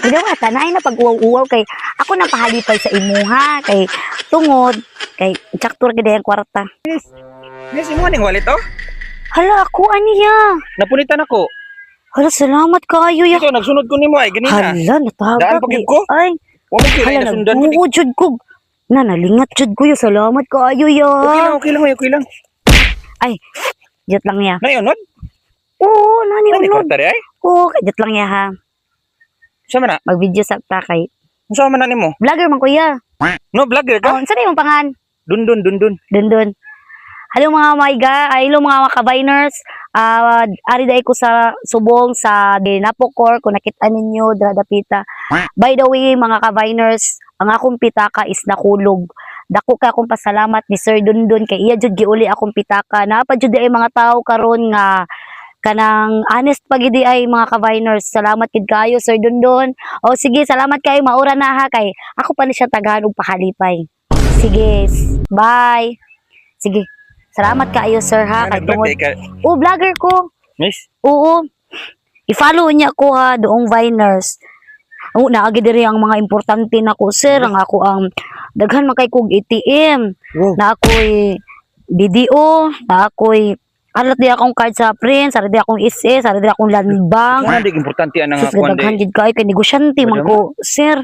Hindi ko tanay na pag-uwaw-uwaw kay ako na pahalipay sa imuha kay tungod kay traktor gid ang kwarta. Miss, imo ning wallet oh? Hala ako aniya. Napunitan ako. Hala salamat kaayo ya. Ito nagsunod ko nimo ay ganina. Hala natagak. Daan pagid ko? Ay. Wa mo kira Hala nasundan ko. nagbuo jud ko. Na nalingat jud ko ya. Salamat kaayo ya. Okay lang. Ay. Jut lang ya. Nayunod? Oo, nani Nani unod. kwarta ay? Oo, kay jut lang ya ha. Sa man na? Mag-video sa takay. Unsa man na nimo? Vlogger man kuya. No vlogger ka? Oh, sa imong pangan? Dundun. Dun. Hello mga maiga, hello mga kabiners. Ari day ko sa subong sa Napocor kung nakita ninyo dradapita. By the way mga kabiners, ang akong pitaka is nakulog. Dako ka akong pasalamat ni Sir Dundun kay iya jud giuli akong pitaka. Napad jud ay mga tao karon nga kanang honest pagidi ay mga kabiners. Salamat kid kayo Sir Dundun. O sige, salamat kayo maura na ha kay ako pa ni siya tagahan og pahalipay. Sige, bye. Sige. Salamat kaayo sir ha kay tungod. Oh, vlogger ko. Miss, Oo. I-follow niya ko ha doong Viners. Oo, naagi diri ang mga importante nako sir, ang ako ang daghan man kay kog ATM. Wow. Na ako'y video, na ako'y alat di akong card sa Prince, alat di akong SS, alat di akong land bank. ano dig importante anang Sus, kuan daghan di. gid kay negosyante man ko sir.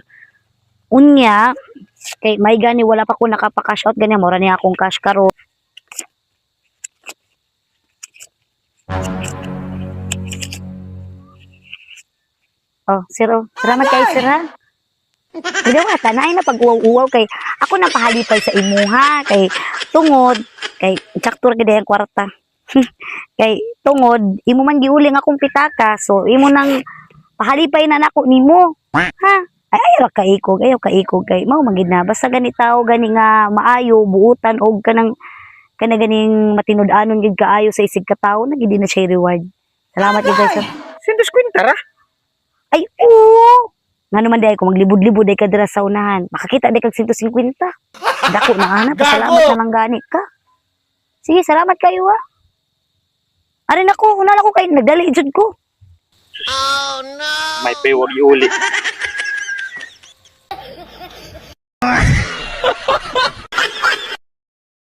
Unya kay may gani wala pa ko nakapa-cash out ganyan mura niya akong cash karo. Oh, sir, oh. Salamat kay sir ha. Hindi ko tanay na pag-uwaw-uwaw kay ako na pahalipay sa imuha kay tungod kay traktor gid ang kwarta. Kay tungod imo man giuling akong pitaka so imo nang pahalipay na nako nimo. Ha? Ay ayaw kaikog kay mao magid na basta gani tao gani nga maayo buutan og kanang ganing matinud-anon gid kaayo sa isig ka tawo na gid na siya reward. Salamat gid sir. Sindos kwenta ra. Ay, oo! Nga naman dahil kung maglibod-libod ay ka dira sa unahan, makakita di kag 150. Dako na ana, pasalamat na lang gani ka. Sige, salamat kayo ha. Arin ako, una ko kayo, nagdali jud ko. Oh no! May paywag iuli.